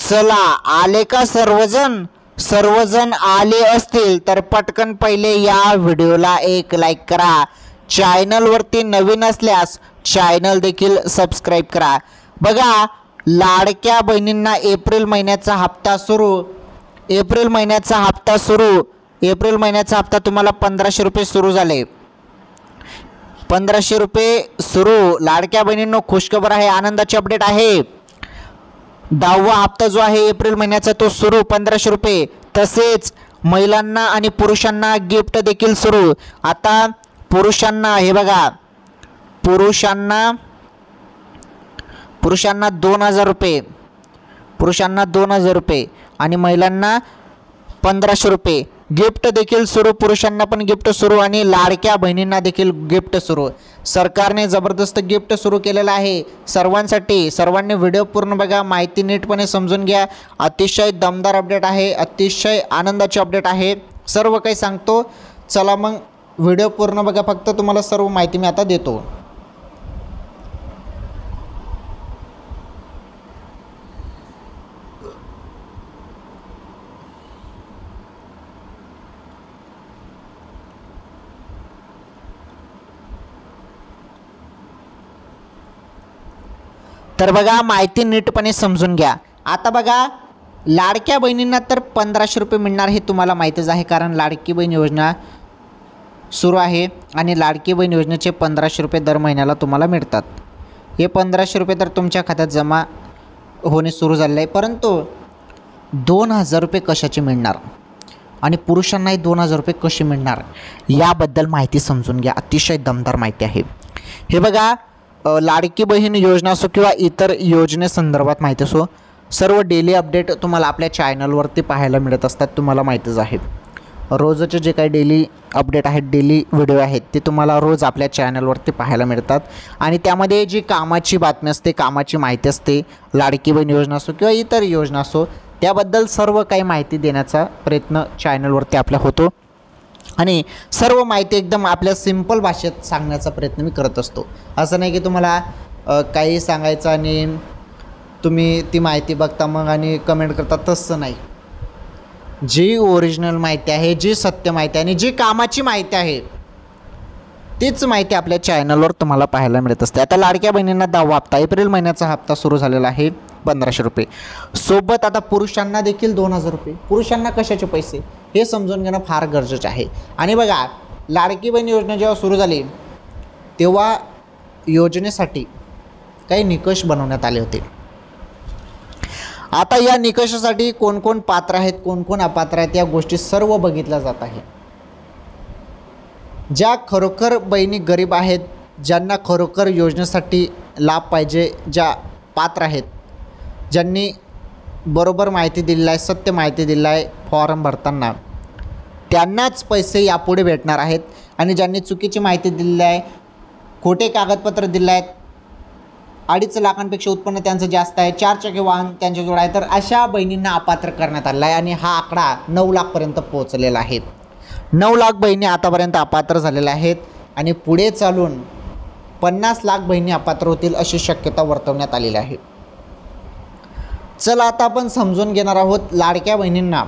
चला आले का सर्वजण? सर्वजण आले असतील तर पटकन पहिले या व्हिडिओला एक लाईक करा. चॅनलवरती नवीन असल्यास चॅनल देखील सबस्क्राईब करा. बघा, लाडक्या बहिणींना एप्रिल महिन्याचा हप्ता सुरू. एप्रिल महिन्याचा हप्ता तुम्हाला 1500 रुपये सुरू झाले. 1500 रुपये सुरू. लाडक्या बहिणींनो, खुशखबर आहे, आनंदाची अपडेट आहे. 10वा हप्ता जो आहे एप्रिल महिन्याचा तो सुरू 1500 रुपये. तसेच महिलांना आणि पुरुषांना गिफ्ट देखील सुरू. आता पुरुषांना हे बघा, पुरुषांना 2000 रुपये, पुरुषांना 2000 रुपये आणि महिलांना 1500 रुपये. गिफ्ट देखील सुरू, पुरुषांना पण गिफ्ट सुरू आणि लाडक्या बहिणींना देखील गिफ्ट सुरू. सरकारने जबरदस्त गिफ्ट सुरू केलेलं आहे सर्वांसाठी. सर्वांनी व्हिडिओ पूर्ण बघा, माहिती नीटपणे समजून घ्या. अतिशय दमदार अपडेट आहे, अतिशय आनंदाची अपडेट आहे. सर्व काही सांगतो. चला मग व्हिडिओ पूर्ण बघा, फक्त तुम्हाला सर्व माहिती मी आता देतो. तर बघा, माहिती नीटपणे समजून घ्या. आता बघा, लाडक्या बहिणींना तर 1500 रुपये मिळणार हे तुम्हाला माहीतच आहे, कारण लाडकी बहीण योजना सुरू आहे आणि लाडकी बहीण योजनेचे 1500 रुपये दर महिन्याला तुम्हाला मिळतात. हे 1500 रुपये तर तुमच्या खात्यात जमा होणे सुरू झाले आहे. परंतु 2000 रुपये कशाचे मिळणार आणि पुरुषांनाही 2000 रुपये कसे मिळणार याबद्दल माहिती समजून घ्या. अतिशय दमदार माहिती आहे. हे बघा, लाडकी बहीण योजना असो किंवा इतर योजनेसंदर्भात माहिती असो, सर्व डेली अपडेट तुम्हाला आपल्या चॅनलवरती पाहायला मिळत असतात. तुम्हाला माहीतच आहे, रोजचे जे काही डेली अपडेट आहेत, डेली व्हिडिओ आहेत, ते तुम्हाला रोज आपल्या चॅनलवरती पाहायला मिळतात. आणि त्यामध्ये जी कामाची बातमी असते, कामाची माहिती असते, लाडकी बहीण योजना असो किंवा इतर योजना असो, त्याबद्दल सर्व काही माहिती देण्याचा प्रयत्न चॅनलवरती आपला होतो. आणि सर्व माहिती एकदम आपल्या सिंपल भाषेत सांगण्याचा प्रयत्न मी करत असतो. असं नाही की तुम्हाला काही सांगायचं आणि तुम्ही ती माहिती बघता मग आणि कमेंट करता, तसं नाही. जी ओरिजिनल माहिती आहे, जी सत्य माहिती आहे आणि जी कामाची माहिती आहे, तीच माहिती आपल्या चॅनलवर तुम्हाला पाहायला मिळत असते. आता लाडक्या बहिणींना 10वा हप्ता, एप्रिल महिन्याचा हप्ता सुरू झालेला आहे 1500 रुपये. सोबत आता पुरुषांना देखील 2000 रुपये. पुरुषांना कशाचे पैसे हे समजून घेणं फार गरजेचं आहे. आणि बघा, लाडकी बहीण योजना जेव्हा सुरू झाली तेव्हा योजनेसाठी काही निकष बनवण्यात आले होते. आता या निकषासाठी कोण कोण पात्र आहेत, कोण कोण अपात्र आहेत, या गोष्टी सर्व बघितल्या जात आहे. ज्या खरोखर बहिणी गरीब आहेत, ज्यांना खरोखर योजनेसाठी लाभ पाहिजे, ज्या पात्र आहेत, ज्यांनी बरोबर माहिती दिलेली आहे, सत्य माहिती दिलेली आहे फॉर्म भरताना, त्यांनाच पैसे यापुढे भेटणार आहेत. आणि ज्यांनी चुकीची माहिती दिलेली आहे, खोटे कागदपत्र दिले आहेत, 2.5 लाखांपेक्षा उत्पन्न त्यांचं जास्त आहे, 4 चाकी वाहन त्यांच्याजवळ आहे, तर अशा बहिणींना अपात्र करण्यात आलेला आहे. आणि हा आकडा 9 लाखपर्यंत पोहोचलेला आहे. 9 लाख बहिणी आतापर्यंत अपात्र झालेल्या आहेत आणि पुढे चालून 50 लाख बहिणी अपात्र होतील अशी शक्यता वर्तवण्यात आलेली आहे. चला आता आपण समजून घेणार आहोत लाडक्या बहिणींना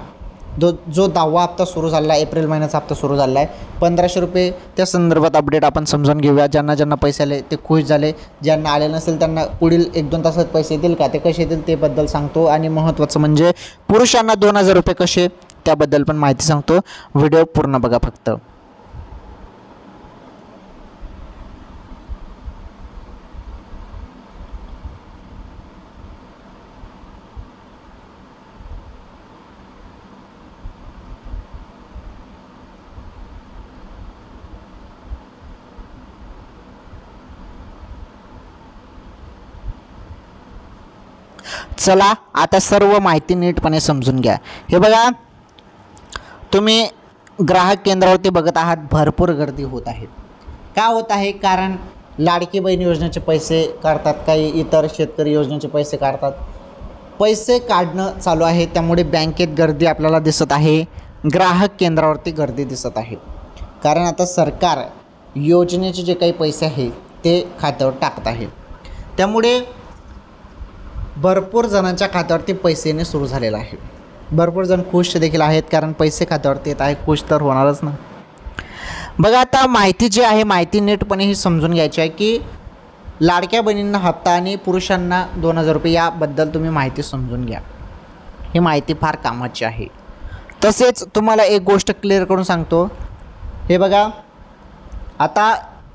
जो 10वा हप्ता सुरू झाला आहे, एप्रिल महिन्याचा हप्ता सुरू झाला आहे 1500 रुपये, त्या संदर्भात अपडेट आपण समजून घेऊया. ज्यांना ज्यांना पैसे आले ते खुश झाले, ज्यांना आले नसेल त्यांना पुढील 1-2 तासात पैसे येतील का, ते कसे येतील ते बद्दल सांगतो. आणि महत्त्वाचं म्हणजे पुरुषांना 2000 रुपये कसे त्याबद्दल पण माहिती सांगतो. व्हिडिओ पूर्ण बघा फक्त. चला आता सर्व माहिती नीटपणे समजून घ्या. हे बघा, तुम्ही ग्राहक केंद्रावरती बघत आहात, भरपूर गर्दी होत आहे. का होत आहे? कारण लाडकी बहीण योजनेचे पैसे काढतात, काही इतर शेतकरी योजनेचे पैसे काढतात, पैसे काढणं चालू आहे. त्यामुळे बँकेत गर्दी आपल्याला दिसत आहे, ग्राहक केंद्रावरती गर्दी दिसत आहे. कारण आता सरकार योजनेचे जे काही पैसे आहेत ते खात्यावर टाकत आहे. त्यामुळे भरपूर जणांच्या खात्यावरती पैसे येणे सुरू झालेलं आहे. भरपूर जण खुश देखील आहेत, कारण पैसे खात्यावरती येत आहे, खुश तर होणारच ना. बघा आता माहिती जी आहे, माहिती नीटपणे ही समजून घ्यायची आहे की लाडक्या बहिणींना हप्ता आणि पुरुषांना 2,000 रुपये याबद्दल तुम्ही माहिती समजून घ्या. ही माहिती फार कामाची आहे. तसेच तुम्हाला एक गोष्ट क्लिअर करून सांगतो. हे बघा, आता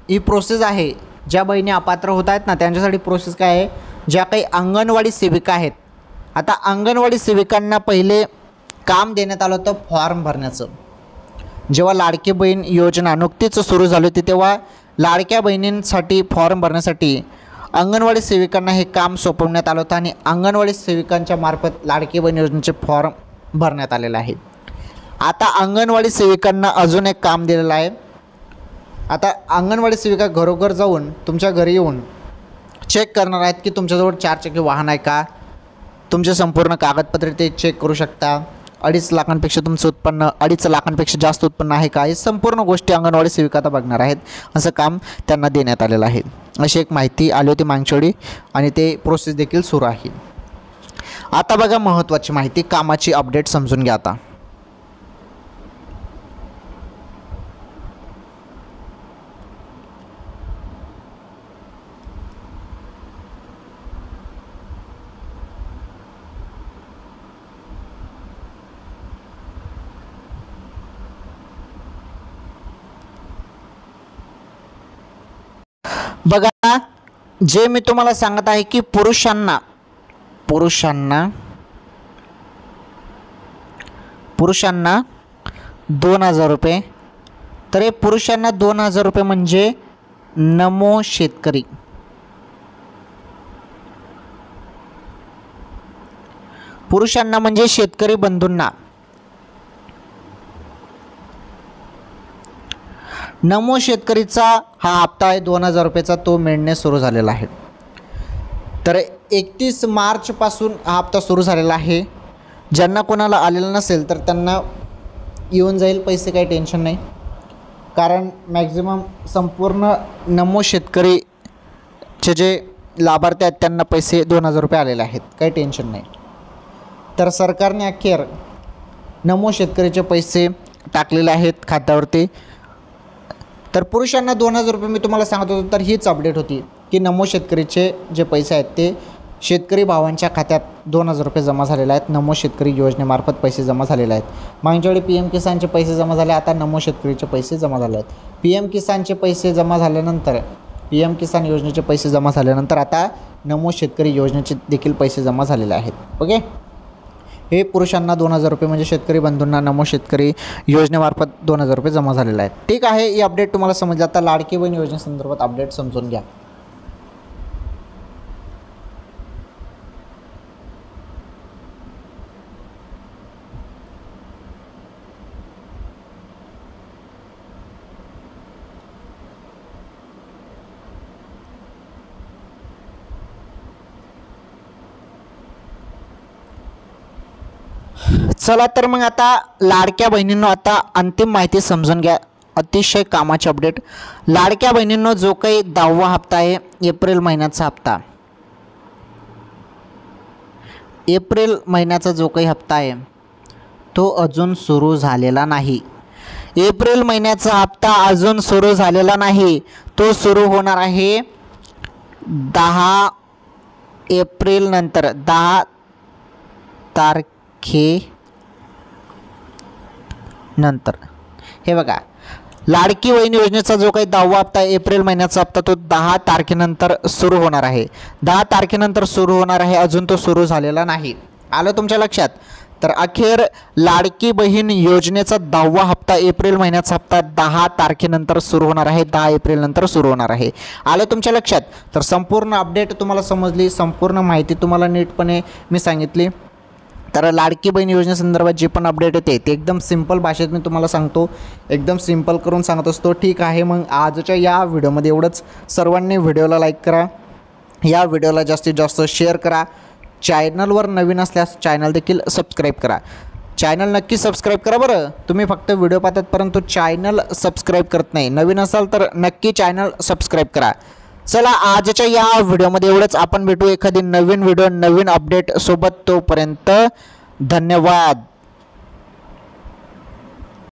ही प्रोसेस आहे. ज्या बहिणी अपात्र होत आहेत ना, त्यांच्यासाठी प्रोसेस काय आहे, ज्या काही अंगणवाडी सेविका आहेत. आता अंगणवाडी सेविकांना पहिले काम देण्यात आलं होतं फॉर्म भरण्याचं. जेव्हा लाडकी बहीण योजना नुकतीच सुरू झाली होती, तेव्हा लाडक्या बहिणींसाठी फॉर्म भरण्यासाठी अंगणवाडी सेविकांना हे काम सोपवण्यात आलं होतं आणि अंगणवाडी सेविकांच्या मार्फत लाडकी बहीण योजनेचे फॉर्म भरण्यात आलेले आहे. आता अंगणवाडी सेविकांना अजून एक काम दिलेलं आहे. आता अंगणवाडी सेविका घरोघर जाऊन तुमच्या घरी येऊन चेक करणार आहेत की तुमच्याजवळ 4 चाकी वाहन आहे का, तुमचे संपूर्ण कागदपत्रे ते चेक करू शकता. 2.5 लाखांपेक्षा तुमचं उत्पन्न, 2.5 लाखांपेक्षा जास्त उत्पन्न आहे का, हे संपूर्ण गोष्टी अंगणवाडी सेविका आता बघणार आहेत. असं काम त्यांना देण्यात आलेलं आहे. अशी एक माहिती आली होती मागच्या वेळी आणि ते प्रोसेस देखील सुरू आहे. आता बघा महत्त्वाची माहिती, कामाची अपडेट समजून घ्या. आता बघा, जे मी तुम्हाला सांगत आहे की पुरुषांना 2,000 रुपये. तर हे पुरुषांना 2,000 रुपये म्हणजे नमो शेतकरी. पुरुषांना म्हणजे शेतकरी बंधूंना नमो शेतकरीचा हा हप्ता आहे 2,000 रुपयाचा, तो मिळणे सुरू झालेला आहे. तर 31 मार्चपासून हा हप्ता सुरू झालेला आहे. ज्यांना कोणाला आलेलं नसेल तर त्यांना येऊन जाईल पैसे, काही टेन्शन नाही. कारण मॅक्झिमम संपूर्ण नमो शेतकरीचे जे लाभार्थी आहेत त्यांना पैसे 2,000 रुपये आलेले आहेत, काही टेन्शन नाही. तर सरकारने अखेर नमो शेतकरीचे पैसे टाकलेले आहेत खात्यावरती. तर पुरुषांना 2,000 रुपये मी तुम्हाला सांगत होतो. तर हीच अपडेट होती की नमो शेतकरीचे जे पैसे आहेत ते शेतकरी भावांच्या खात्यात 2,000 रुपये जमा झालेले आहेत. नमो शेतकरी योजनेमार्फत पैसे जमा झालेले आहेत. मागच्या वेळी PM किसानचे पैसे जमा झाले, आता नमो शेतकरीचे पैसे जमा झाले आहेत. PM किसानचे पैसे जमा झाल्यानंतर, PM किसान योजनेचे पैसे जमा झाल्यानंतर आता नमो शेतकरी योजनेचे देखील पैसे जमा झालेले आहेत. ओके, हे पुरुषांना 2,000 रुपये म्हणजे शेतकरी बंधूंना नमो शेतकरी योजनेमार्फत 2,000 रुपये जमा झालेले आहेत. ठीक आहे, ही अपडेट तुम्हाला समजली. आता लाडकी बहीण योजनेसंदर्भात अपडेट समजून घ्या. चला तर मग आता लाडक्या बहिणींनो, आता अंतिम माहिती समजून घ्या. अतिशय कामाची अपडेट. लाडक्या बहिणींनो, जो काही 10वा हप्ता आहे, एप्रिल महिन्याचा हप्ता, एप्रिल महिन्याचा जो काही हप्ता आहे तो अजून सुरू झालेला नाही. एप्रिल महिन्याचा हप्ता अजून सुरू झालेला नाही. तो सुरू होणार आहे 10 एप्रिल नंतर, 10 तारखेनंतर. हे बघा, लाडकी बहीण योजनेचा जो काही 10वा हप्ता आहे, एप्रिल महिन्याचा हप्ता, तो 10 तारखेनंतर सुरू होणार आहे. 10 तारखेनंतर सुरू होणार आहे, अजून तो सुरू झालेला नाही. आलं तुमच्या लक्षात? तर अखेर लाडकी बहीण योजनेचा 10वा हप्ता, एप्रिल महिन्याचा हप्ता 10 तारखेनंतर सुरू होणार आहे. 10 एप्रिल नंतर सुरू होणार आहे. आलं तुमच्या लक्षात? तर संपूर्ण अपडेट तुम्हाला समजली, संपूर्ण माहिती तुम्हाला नीटपणे मी सांगितली. तर लाडकी बहीण योजनेसंदर्भात जे पण अपडेट येते ते एकदम सिंपल भाषेत मी तुम्हाला सांगतो, एकदम सिंपल करून सांगत असतो. ठीक आहे, मग आजच्या या व्हिडिओमध्ये एवढंच. सर्वांनी व्हिडिओला लाईक करा, या व्हिडिओला जास्तीत जास्त शेअर करा. चॅनलवर नवीन असल्यास चॅनल देखील सबस्क्राईब करा. चॅनल नक्की सबस्क्राईब करा बरं. तुम्ही फक्त व्हिडिओ पाहतात परंतु चॅनल सबस्क्राईब करत नाही. नवीन असाल तर नक्की चॅनल सबस्क्राईब करा. चला आजच्या या व्हिडिओमध्ये एवढंच. आपण भेटू एखादी नवीन व्हिडिओ नवीन अपडेट सोबत. तोपर्यंत धन्यवाद.